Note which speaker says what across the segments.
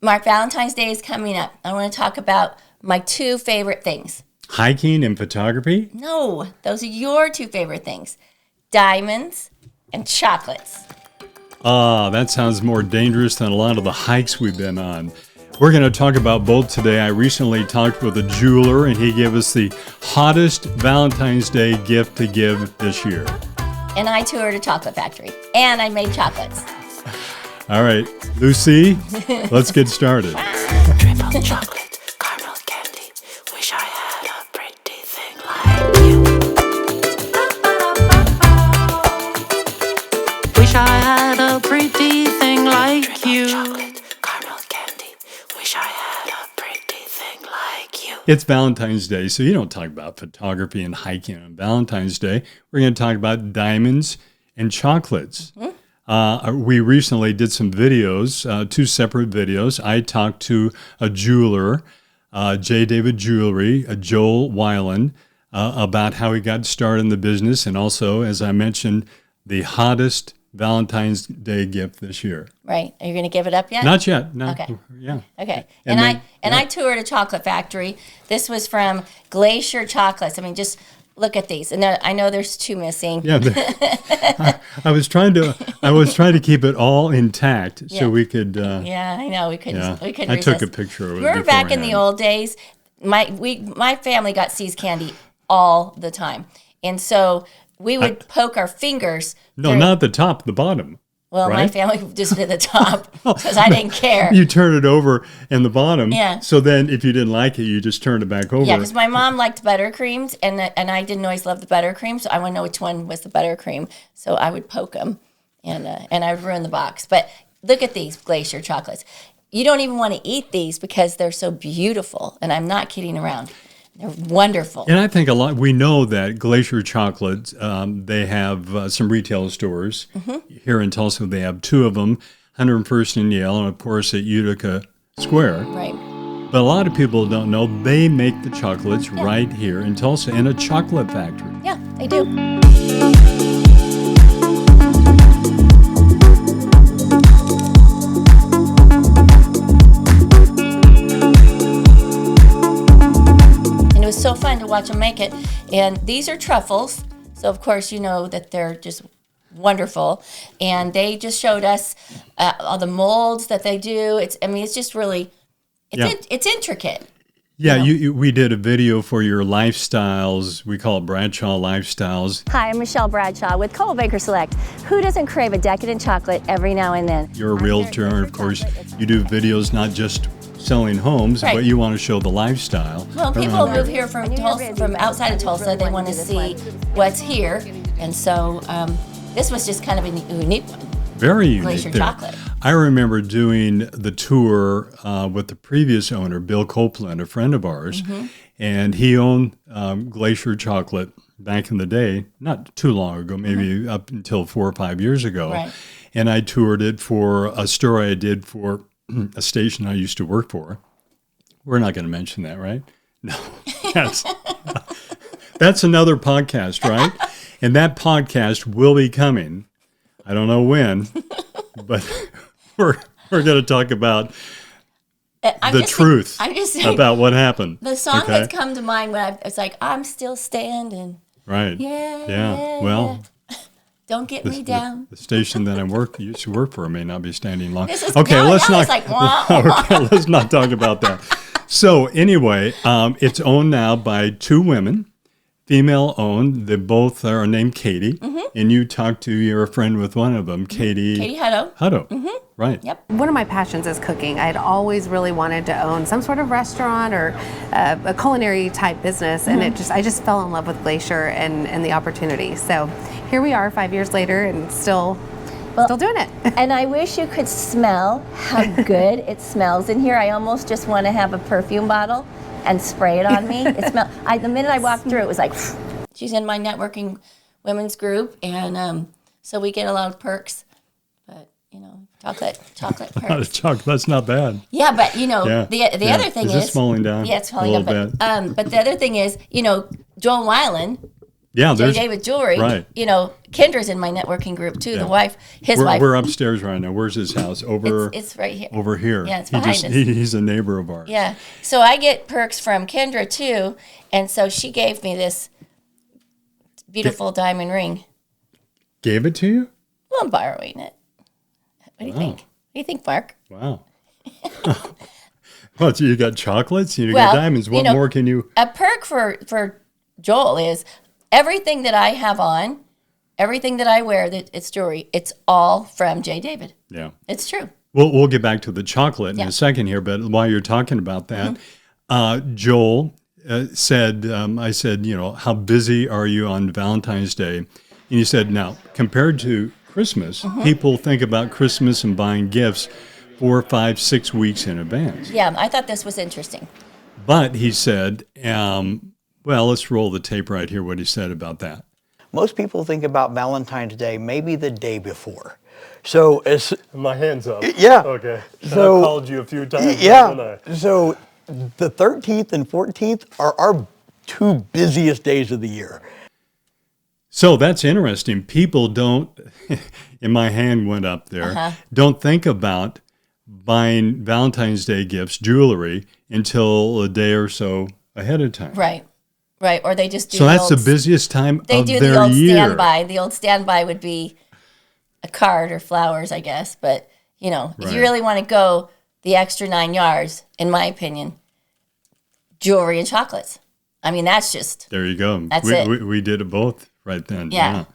Speaker 1: Mark, Valentine's Day is coming up. I want to talk about my 2 favorite things.
Speaker 2: Hiking and photography?
Speaker 1: No, those are your 2 favorite things. Diamonds and chocolates.
Speaker 2: That sounds more dangerous than a lot of the hikes we've been on. We're going to talk about both today. I recently talked with a jeweler, and he gave us the hottest Valentine's Day gift to give this year.
Speaker 1: And I toured a chocolate factory, and I made chocolates.
Speaker 2: All right, Lucy, let's get started.
Speaker 3: Triple chocolate, caramel candy. Wish I had a pretty thing like you. Wish I had a pretty thing like you. Chocolate, caramel candy. Wish I had a pretty thing like you.
Speaker 2: It's Valentine's Day, so you don't talk about photography and hiking on Valentine's Day. We're going to talk about diamonds and chocolates. Mm-hmm. We recently did some videos, 2 separate videos. I talked to a jeweler, J. David Jewelry, Joel Weiland, about how he got started in the business, and also, as I mentioned, the hottest Valentine's Day gift this year.
Speaker 1: Right. Are you going to give it up yet?
Speaker 2: Not yet. No.
Speaker 1: Okay.
Speaker 2: Yeah.
Speaker 1: Okay. And I toured a chocolate factory. This was from Glacier Chocolates. I mean, just look at these. And I know there's 2 missing.
Speaker 2: Yeah. I was trying to keep it all intact so we could.
Speaker 1: Yeah, I know we couldn't.
Speaker 2: Yeah.
Speaker 1: We couldn't.
Speaker 2: I
Speaker 1: resist.
Speaker 2: took a picture of it.
Speaker 1: Remember back in the old days, my family got See's candy all the time, and so we would poke our fingers.
Speaker 2: No, not the top, the bottom.
Speaker 1: Well,
Speaker 2: right?
Speaker 1: my family just did the top because I didn't care.
Speaker 2: You turn it over in the bottom.
Speaker 1: Yeah.
Speaker 2: So then if you didn't like it, you just turned it back over.
Speaker 1: Yeah, because my mom liked buttercreams, and I didn't always love the buttercream, so I want to know which one was the buttercream. So I would poke them, and I would ruin the box. But look at these Glacier chocolates. You don't even want to eat these because they're so beautiful, and I'm not kidding around. They're wonderful.
Speaker 2: And I think we know that Glacier Chocolates, they have some retail stores. Mm-hmm. Here in Tulsa, they have 2 of them, 101st and Yale, and of course at Utica Square.
Speaker 1: Right.
Speaker 2: But a lot of people don't know they make the chocolates right here in Tulsa in a chocolate factory.
Speaker 1: Yeah, they do. So fun to watch them make it. And these are truffles, so of course you know that they're just wonderful. And they just showed us all the molds that they do. It's just really it's intricate.
Speaker 2: Yeah, we did a video for your lifestyles. We call it Bradshaw Lifestyles.
Speaker 4: Hi, I'm Michelle Bradshaw with Coldwell Banker Select. Who doesn't crave a decadent chocolate every now and then?
Speaker 2: You're a realtor, and of course you do videos not just selling homes, but you want to show the lifestyle.
Speaker 1: Well, people move here from Tulsa, from outside of Tulsa. They want to see what's here, and so this was just kind of a unique one.
Speaker 2: Very unique.
Speaker 1: Glacier chocolate.
Speaker 2: I remember doing the tour with the previous owner, Bill Copeland, a friend of ours, and he owned Glacier Chocolate back in the day, not too long ago, maybe up until 4 or 5 years ago.
Speaker 1: Right.
Speaker 2: And I toured it for a story I did for a station I used to work for. We're not going to mention that, right? No. That's another podcast, right? And that podcast will be coming. I don't know when, but we're going to talk about the truth about what happened.
Speaker 1: The song that's come to mind when it's like, I'm still standing.
Speaker 2: Right. Yeah. Well,
Speaker 1: don't get me down.
Speaker 2: The station that I used to work for may not be standing long.
Speaker 1: Let's not
Speaker 2: talk about that. So anyway, it's owned now by 2 women, female owned. They both are named Katie, and you talked to your friend with one of them, Katie
Speaker 1: Hutto.
Speaker 2: Right.
Speaker 1: Yep.
Speaker 5: One of my passions is cooking. I'd always really wanted to own some sort of restaurant or a culinary type business, and I just fell in love with Glacier and the opportunity. So here we are 5 years later and still doing it.
Speaker 4: And I wish you could smell how good it smells in here. I almost just want to have a perfume bottle and spray it on me. The minute I walked through, it was like.
Speaker 1: She's in my networking women's group, and so we get a lot of perks. But chocolate perks.
Speaker 2: Chocolate, that's not bad.
Speaker 1: Yeah, but the other thing is
Speaker 2: it's falling down.
Speaker 1: Yeah, it's falling down. But the other thing is, Joel Weiland
Speaker 2: Yeah,
Speaker 1: J. David Jewelry.
Speaker 2: right.
Speaker 1: You know, Kendra's in my networking group too.
Speaker 2: Yeah.
Speaker 1: The wife, his
Speaker 2: we're,
Speaker 1: wife.
Speaker 2: We're upstairs right now. Where's his house?
Speaker 1: It's right here.
Speaker 2: Over here.
Speaker 1: Yeah, it's behind us.
Speaker 2: He's a neighbor of ours.
Speaker 1: Yeah. So I get perks from Kendra too, and so she gave me this beautiful diamond ring.
Speaker 2: Gave it to you?
Speaker 1: Well, I'm borrowing it. What do you think? What do you think, Mark?
Speaker 2: Wow. Well, so you got chocolates, you
Speaker 1: Well,
Speaker 2: got diamonds. What
Speaker 1: you know,
Speaker 2: more can you?
Speaker 1: A perk for Joel is everything that I have on, everything that I wear that it's jewelry, it's all from J. David.
Speaker 2: Yeah.
Speaker 1: It's true.
Speaker 2: We'll get back to the chocolate in
Speaker 1: Yeah.
Speaker 2: a second here, but while you're talking about that, Joel said, I said, you know, how busy are you on Valentine's Day? And he said, now, compared to Christmas, people think about Christmas and buying gifts 4, 5, 6 weeks in advance.
Speaker 1: Yeah, I thought this was interesting.
Speaker 2: But he said, well, let's roll the tape right here, what he said about that.
Speaker 6: Most people think about Valentine's Day maybe the day before. So as
Speaker 7: My hand's up.
Speaker 6: Yeah.
Speaker 7: Okay.
Speaker 6: So-
Speaker 7: I called you a few times. haven't
Speaker 6: yeah,
Speaker 7: I?
Speaker 6: so the 13th and 14th are our 2 busiest days of the year.
Speaker 2: So that's interesting. People don't, and my hand went up there, don't think about buying Valentine's Day gifts, jewelry, until a day or so ahead of time.
Speaker 1: Right. Right. Or they just do
Speaker 2: So that's the
Speaker 1: old,
Speaker 2: busiest time
Speaker 1: they
Speaker 2: of
Speaker 1: do
Speaker 2: their
Speaker 1: the old
Speaker 2: year.
Speaker 1: standby. The old standby would be a card or flowers, I guess. But, you know, if
Speaker 2: Right.
Speaker 1: you really want to go the extra 9 yards, in my opinion, jewelry and chocolates. I mean, that's just,
Speaker 2: There you go.
Speaker 1: That's
Speaker 2: we,
Speaker 1: it.
Speaker 2: We did it both right then.
Speaker 1: Yeah.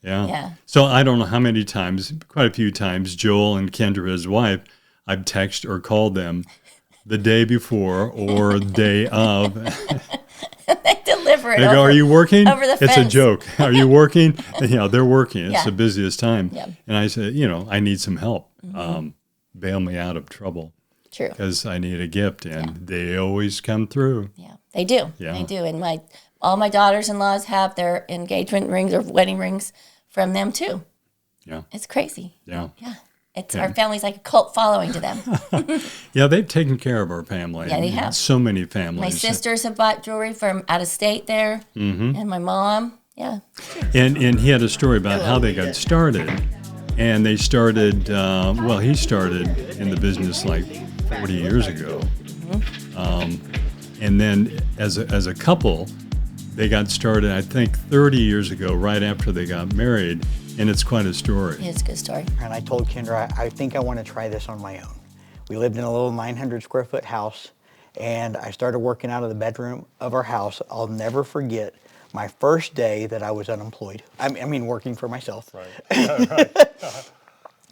Speaker 2: Yeah.
Speaker 1: Yeah.
Speaker 2: So I don't know how many times, quite a few times, Joel and Kendra, his wife, I've texted or called them the day before or the day of.
Speaker 1: they deliver it
Speaker 2: They
Speaker 1: over.
Speaker 2: go, are you working?
Speaker 1: over the
Speaker 2: It's a
Speaker 1: fence.
Speaker 2: joke. Are you working? Yeah, they're working. It's
Speaker 1: Yeah.
Speaker 2: the busiest time.
Speaker 1: Yeah.
Speaker 2: And I said, you know, I need some help. Bail me out of trouble
Speaker 1: True.
Speaker 2: because I need a gift. And they always come through.
Speaker 1: Yeah, they do.
Speaker 2: Yeah.
Speaker 1: They do. And all my daughters-in-laws have their engagement rings or wedding rings from them too.
Speaker 2: Yeah.
Speaker 1: It's crazy.
Speaker 2: Yeah.
Speaker 1: Yeah. It's our family's like a cult following to them.
Speaker 2: Yeah, they've taken care of our family.
Speaker 1: Yeah, they have.
Speaker 2: So many families.
Speaker 1: My sisters have bought jewelry from out of state there, and my mom. Yeah.
Speaker 2: And he had a story about how they got started. And they started, well, he started in the business like 40 years ago. And then as a couple, they got started, I think, 30 years ago, right after they got married. And it's quite a story.
Speaker 1: It's a good story.
Speaker 6: And I told Kendra, I think I want to try this on my own. We lived in a little 900 square foot house, and I started working out of the bedroom of our house. I'll never forget my first day that I was unemployed. I mean working for myself.
Speaker 7: Right.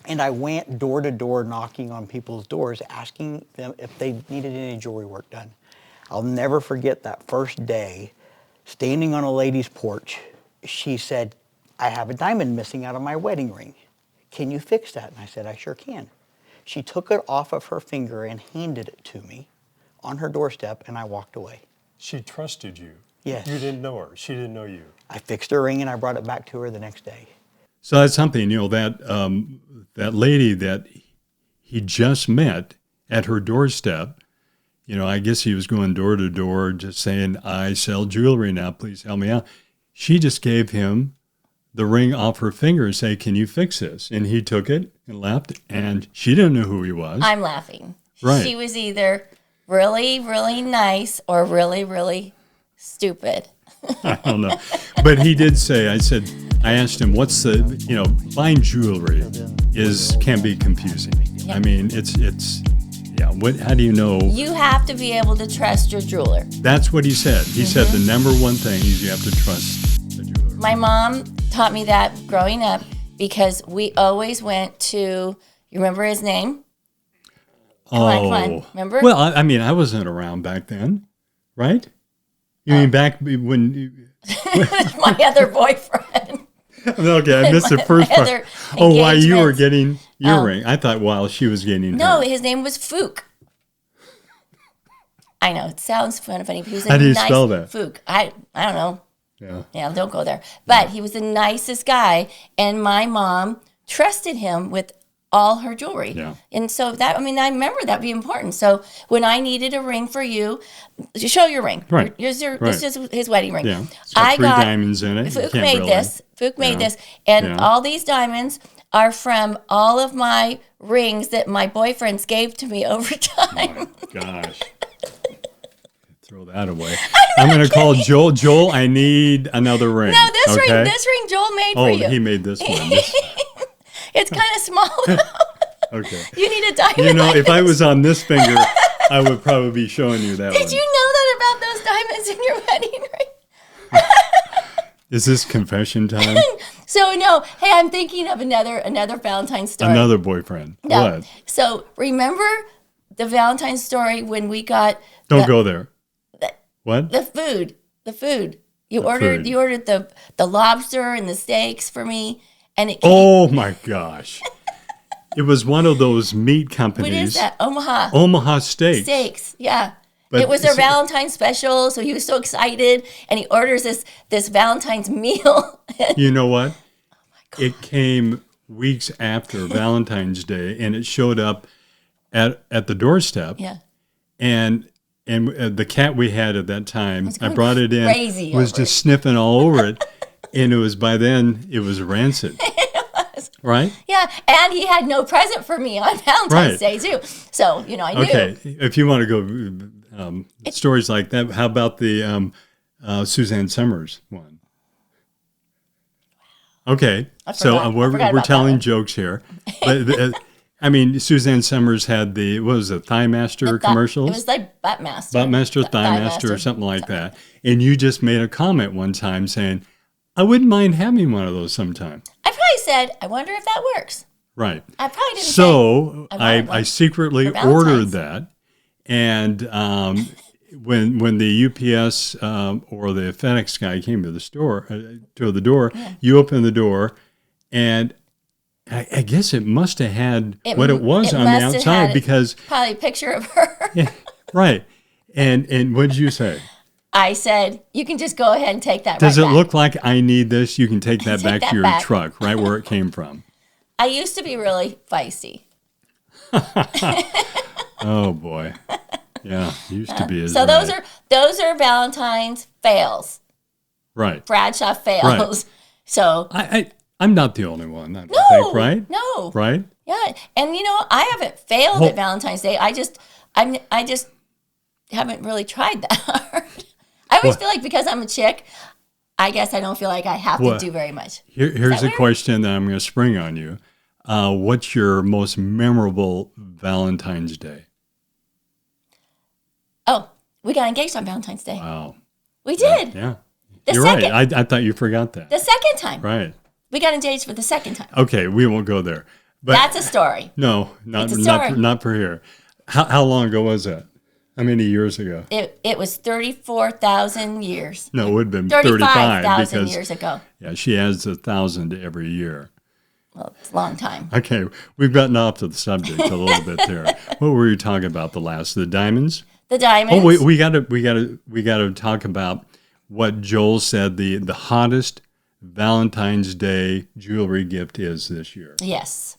Speaker 6: And I went door to door knocking on people's doors, asking them if they needed any jewelry work done. I'll never forget that first day, standing on a lady's porch. She said, I have a diamond missing out of my wedding ring. Can you fix that? And I said, I sure can. She took it off of her finger and handed it to me on her doorstep, and I walked away.
Speaker 7: She trusted you.
Speaker 6: Yes.
Speaker 7: You didn't know her. She didn't know you.
Speaker 6: I fixed her ring and I brought it back to her the next day.
Speaker 2: So that's something, you know, that that lady that he just met at her doorstep, you know, I guess he was going door to door just saying, I sell jewelry now, please help me out. She just gave him the ring off her finger and say, can you fix this? And he took it and left, and she didn't know who he was.
Speaker 1: I'm laughing.
Speaker 2: Right.
Speaker 1: She was either really, really nice or really, really stupid.
Speaker 2: I don't know. But he did say, I asked him, what's the, you know, buying jewelry can be confusing. I mean, it's how do you know?
Speaker 1: You have to be able to trust your jeweler.
Speaker 2: That's what he said. He said the number one thing is you have to trust the jeweler.
Speaker 1: My mom taught me that growing up because we always went to, you remember his name? Come on, remember?
Speaker 2: Well, I mean, I wasn't around back then, right? You mean back when?
Speaker 1: My other boyfriend.
Speaker 2: Okay, I missed the first
Speaker 1: my
Speaker 2: part.
Speaker 1: other
Speaker 2: Oh, while you were
Speaker 1: engagement.
Speaker 2: getting your ring. I thought while she was getting
Speaker 1: No,
Speaker 2: her.
Speaker 1: his name was Fook. I know, it sounds kind of funny, but he was
Speaker 2: How do you spell that?
Speaker 1: Fook. I don't know.
Speaker 2: Yeah.
Speaker 1: Yeah, don't go there. But he was the nicest guy, and my mom trusted him with all her jewelry.
Speaker 2: Yeah.
Speaker 1: And so that, I mean, I remember that'd be important. So when I needed a ring for you, show your ring.
Speaker 2: Right.
Speaker 1: This
Speaker 2: Right.
Speaker 1: is his wedding ring.
Speaker 2: Yeah. It's got
Speaker 1: I
Speaker 2: 3
Speaker 1: got
Speaker 2: diamonds in it. You
Speaker 1: Fook
Speaker 2: can't
Speaker 1: made
Speaker 2: really-
Speaker 1: this. Fook made
Speaker 2: Yeah.
Speaker 1: this, and
Speaker 2: Yeah.
Speaker 1: all these diamonds are from all of my rings that my boyfriends gave to me over time.
Speaker 2: My gosh. Throw that away. I'm going to call Joel. Joel, I need another ring.
Speaker 1: No, this
Speaker 2: okay?
Speaker 1: ring Joel made
Speaker 2: Oh,
Speaker 1: for you.
Speaker 2: he made this one. This-
Speaker 1: It's kind of small.
Speaker 2: okay.
Speaker 1: You need a diamond.
Speaker 2: You know,
Speaker 1: like
Speaker 2: if I
Speaker 1: this.
Speaker 2: was on this finger, I would probably be showing you that
Speaker 1: Did
Speaker 2: one.
Speaker 1: you know that about those diamonds in your wedding ring?
Speaker 2: Is this confession time?
Speaker 1: So no, hey, I'm thinking of another Valentine's story.
Speaker 2: Another boyfriend.
Speaker 1: No.
Speaker 2: What?
Speaker 1: So remember the Valentine's story when we got
Speaker 2: Don't go there. What?
Speaker 1: the food. You
Speaker 2: The
Speaker 1: ordered
Speaker 2: food.
Speaker 1: you ordered the lobster and the steaks for me, and it came.
Speaker 2: Oh my gosh. It was one of those meat
Speaker 1: What
Speaker 2: companies.
Speaker 1: is that? Omaha
Speaker 2: Omaha Steaks.
Speaker 1: steaks. Yeah.
Speaker 2: But
Speaker 1: it was their
Speaker 2: so-
Speaker 1: Valentine's special, so he was so excited, and he orders this Valentine's meal.
Speaker 2: You know what?
Speaker 1: Oh
Speaker 2: It came weeks after Valentine's Day, and it showed up at the doorstep.
Speaker 1: Yeah.
Speaker 2: And the cat we had at that time, I
Speaker 1: going
Speaker 2: brought it in,
Speaker 1: crazy
Speaker 2: was
Speaker 1: over
Speaker 2: just sniffing all over it, and it was by then it was rancid. Right?
Speaker 1: Yeah, and he had no present for me on Valentine's Day too. So I knew.
Speaker 2: Okay. If you want to go stories like that, how about the Suzanne Summers one? Okay, so
Speaker 1: forgot. I
Speaker 2: we're
Speaker 1: forgot about that
Speaker 2: telling
Speaker 1: one.
Speaker 2: jokes here, but I mean, Suzanne Summers had what was it, Thigh Master commercials?
Speaker 1: It was like Buttmaster.
Speaker 2: Buttmaster, Thigh Master, or something like that. And you just made a comment one time saying, "I wouldn't mind having one of those sometime."
Speaker 1: I probably said, I wonder if that works.
Speaker 2: Right.
Speaker 1: I probably didn't
Speaker 2: So
Speaker 1: I wanted
Speaker 2: I
Speaker 1: one
Speaker 2: secretly
Speaker 1: for Valentine's.
Speaker 2: ordered that, and when the UPS or the FedEx guy came to the store to the door, you opened the door, and I guess it must have had what it was on the
Speaker 1: must have
Speaker 2: outside
Speaker 1: had
Speaker 2: because
Speaker 1: probably a picture of her.
Speaker 2: yeah, right. And what did you say?
Speaker 1: I said, you can just go ahead and take that
Speaker 2: Does
Speaker 1: right
Speaker 2: it
Speaker 1: back.
Speaker 2: look like I need this? You can take that
Speaker 1: Take
Speaker 2: back
Speaker 1: that
Speaker 2: to your
Speaker 1: back.
Speaker 2: truck, right where it came from.
Speaker 1: I used to be really feisty.
Speaker 2: Oh boy, yeah, used to be.
Speaker 1: So those are Valentine's fails.
Speaker 2: right.
Speaker 1: Bradshaw fails.
Speaker 2: Right.
Speaker 1: So
Speaker 2: I'm not the only one. I don't
Speaker 1: no,
Speaker 2: think, right?
Speaker 1: no,
Speaker 2: Right?
Speaker 1: yeah, and I haven't failed
Speaker 2: Well-
Speaker 1: at Valentine's Day. I just haven't really tried that hard. I always
Speaker 2: What?
Speaker 1: feel like because I'm a chick, I guess I don't feel like I have
Speaker 2: What?
Speaker 1: to do very much.
Speaker 2: Here's a
Speaker 1: weird?
Speaker 2: question that I'm going to spring on you. What's your most memorable Valentine's Day?
Speaker 1: Oh, we got engaged on Valentine's Day.
Speaker 2: Wow.
Speaker 1: We did.
Speaker 2: Yeah.
Speaker 1: The
Speaker 2: You're
Speaker 1: second,
Speaker 2: right. I thought you forgot that.
Speaker 1: the second time.
Speaker 2: Right.
Speaker 1: We got engaged for the second time.
Speaker 2: Okay, we won't go there. But
Speaker 1: That's a story.
Speaker 2: no, not
Speaker 1: It's a
Speaker 2: not
Speaker 1: story.
Speaker 2: for, not for here. How long ago was that? How many years ago?
Speaker 1: It was 34,000 years.
Speaker 2: No, it would have been 35
Speaker 1: 35,000
Speaker 2: because
Speaker 1: years ago.
Speaker 2: yeah, she adds 1,000 every year.
Speaker 1: Well, it's a long time.
Speaker 2: Okay, we've gotten off to the subject a little bit there. What were you talking about the diamonds?
Speaker 1: The diamonds.
Speaker 2: Oh, we gotta talk about what Joel said the hottest Valentine's Day jewelry gift is this year,
Speaker 1: Yes.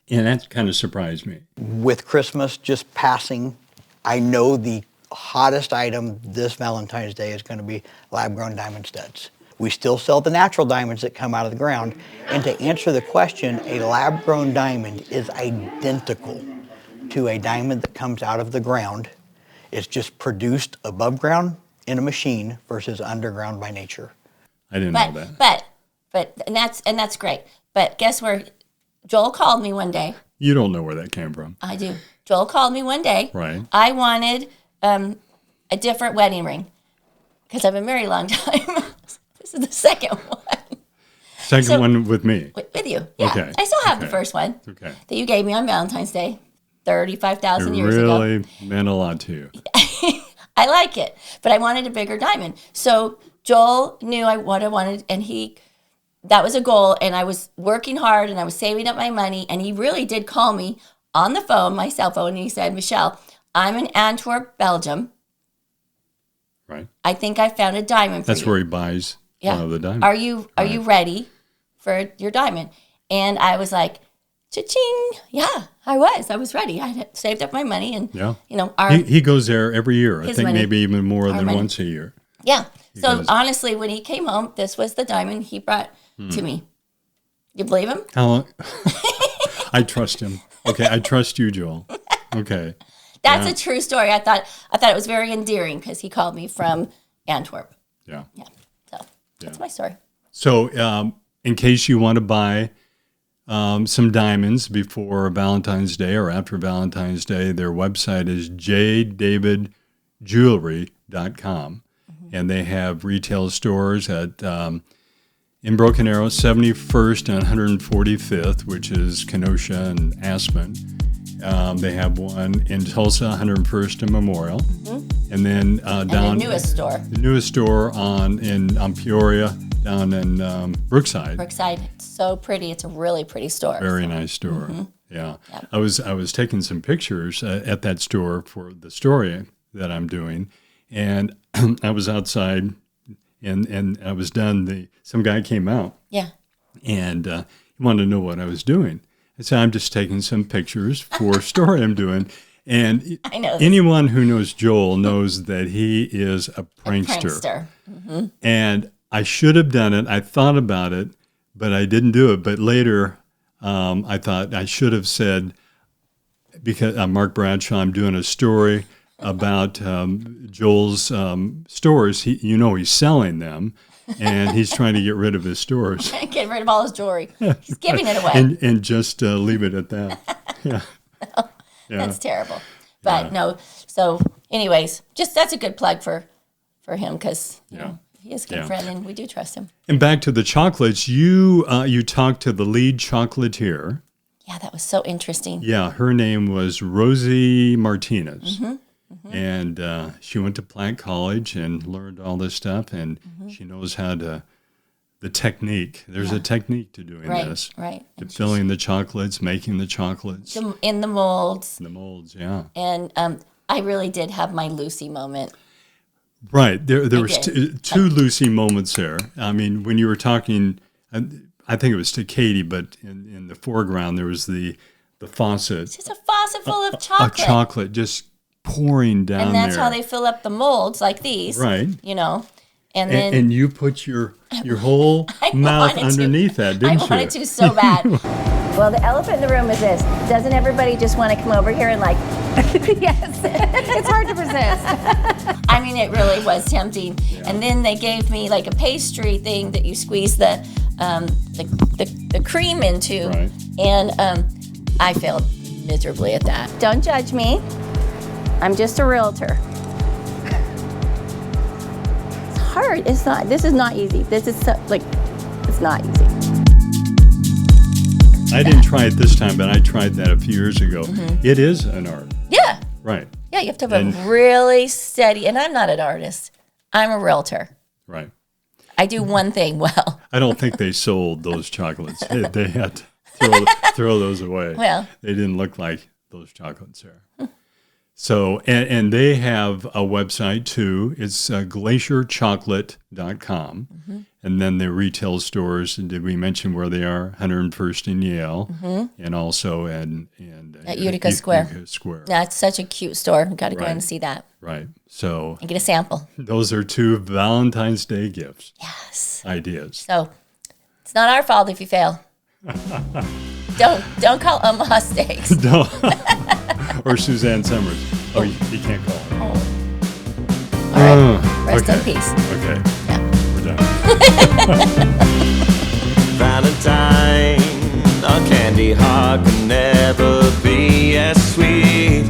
Speaker 2: and that kind of surprised me.
Speaker 6: With Christmas just passing, I know the hottest item this Valentine's Day is going to be lab-grown diamond studs. We still sell the natural diamonds that come out of the ground. And to answer the question, a lab-grown diamond is identical to a diamond that comes out of the ground. It's just produced above ground in a machine versus underground by nature.
Speaker 2: I didn't know that.
Speaker 1: But and that's great. But guess where? Joel called me one day.
Speaker 2: You don't know where that came from,
Speaker 1: I do. Joel called me one day.
Speaker 2: right?
Speaker 1: I wanted a different wedding ring because I've been married a long time. This is the second one
Speaker 2: Second one with me.
Speaker 1: with you. Yeah,
Speaker 2: Okay,
Speaker 1: I still have the
Speaker 2: okay.
Speaker 1: first one
Speaker 2: Okay.
Speaker 1: that you gave me on Valentine's Day, 35,000
Speaker 2: It
Speaker 1: years ago.
Speaker 2: really meant a lot to you.
Speaker 1: I like it, but I wanted a bigger diamond. So Joel knew what I wanted, and that was a goal, and I was working hard, and I was saving up my money, and he really did call me on the phone, my cell phone, and he said, Michelle, I'm in Antwerp, Belgium.
Speaker 2: Right.
Speaker 1: I think I found a diamond for
Speaker 2: That's
Speaker 1: you.
Speaker 2: where he buys one of the diamonds.
Speaker 1: Are you ready for your diamond? And I was like, cha-ching. Yeah, I was ready. I had saved up my money and,
Speaker 2: Yeah.
Speaker 1: our
Speaker 2: He goes there every year. I
Speaker 1: His
Speaker 2: think
Speaker 1: money.
Speaker 2: maybe even more than
Speaker 1: money.
Speaker 2: once a year.
Speaker 1: Yeah. So
Speaker 2: goes-
Speaker 1: honestly, when he came home, this was the diamond he brought to me. You believe him?
Speaker 2: How long? I trust him. Okay, I trust you, Joel. Okay.
Speaker 1: That's a true story. I thought it was very endearing because he called me from Antwerp.
Speaker 2: Yeah.
Speaker 1: Yeah. So that's my story.
Speaker 2: So, in case you want to buy some diamonds before Valentine's Day or after Valentine's Day, their website is jdavidjewelry.com. And they have retail stores at in Broken Arrow, 71st and 145th, which is Kenosha and Aspen. They have one in Tulsa, 101st and Memorial. And then down
Speaker 1: the newest store.
Speaker 2: The newest store on Peoria, down in Brookside.
Speaker 1: Brookside. It's so pretty. It's a really pretty store.
Speaker 2: Very nice store. Yeah. I was taking some pictures at that store for the story that I'm doing, and I was outside, and I was done. Some guy came out,
Speaker 1: Yeah.
Speaker 2: and he wanted to know what I was doing. I said, I'm just taking some pictures for a story I'm doing. And
Speaker 1: I know this.
Speaker 2: anyone who knows Joel knows that he is a prankster. And I should have done it. I thought about it, but I didn't do it. But later, I thought I should have said, because Mark Bradshaw, I'm doing a story about Joel's stores. He's selling them, and he's trying to get rid of his stores.
Speaker 1: Get rid of all his jewelry. He's giving it away.
Speaker 2: and just leave it at that. Yeah.
Speaker 1: That's terrible. But no. So, anyways, just that's a good plug for him because he is a good friend and we do trust him.
Speaker 2: And back to the chocolates, you talked to the lead chocolatier.
Speaker 1: Yeah, that was so interesting.
Speaker 2: Yeah, her name was Rosie Martinez. And she went to Platt College and learned all this stuff, and she knows how to, the technique. There's a technique to doing this.
Speaker 1: Right.
Speaker 2: To filling the chocolates, making the chocolates.
Speaker 1: In the molds.
Speaker 2: The molds, yeah.
Speaker 1: And I really did have my Lucy moment.
Speaker 2: Right. There was two Lucy moments there. I mean, when you were talking, I think it was to Katie, but in the foreground, there was the faucet.
Speaker 1: It's just a faucet full of chocolate.
Speaker 2: A chocolate just pouring down
Speaker 1: and that's
Speaker 2: there.
Speaker 1: how they fill up the molds like these.
Speaker 2: Right.
Speaker 1: And then
Speaker 2: and you put your whole mouth underneath that, didn't you?
Speaker 1: I wanted to so bad.
Speaker 4: Well, the elephant in the room is this. Doesn't everybody just want to come over here and
Speaker 5: Yes, it's hard to resist.
Speaker 1: I mean, it really was tempting. Yeah. And then they gave me like a pastry thing that you squeeze the cream into.
Speaker 2: Right.
Speaker 1: And I failed miserably at that.
Speaker 4: Don't judge me. I'm just a realtor. It's hard. It's not. This is not easy. This is it's not easy.
Speaker 2: I didn't try it this time, but I tried that a few years ago. It is an art.
Speaker 1: Yeah.
Speaker 2: Right.
Speaker 1: Yeah, you have to have a really steady, and I'm not an artist. I'm a realtor.
Speaker 2: Right.
Speaker 1: I do one thing well.
Speaker 2: I don't think they sold those chocolates. They had to throw those away.
Speaker 1: Well.
Speaker 2: They didn't look like those chocolates there. So, and they have a website too. It's glacierchocolate.com. And then the retail stores, did we mention where they are? 101st in Yale, and also at
Speaker 1: Utica Square.
Speaker 2: Utica Square.
Speaker 1: Yeah, it's such a cute store. Got to go in
Speaker 2: Right.
Speaker 1: and see that
Speaker 2: Right. So
Speaker 1: and get a sample.
Speaker 2: those are two Valentine's Day gifts.
Speaker 1: Yes.
Speaker 2: Ideas.
Speaker 1: So it's not our fault if you fail. Don't call Omaha Steaks.
Speaker 2: No. Or Suzanne Summers. Oh, you can't call her.
Speaker 1: All right. Rest in peace.
Speaker 2: Okay.
Speaker 1: Yeah.
Speaker 2: We're done.
Speaker 8: Valentine, a candy heart can never be as sweet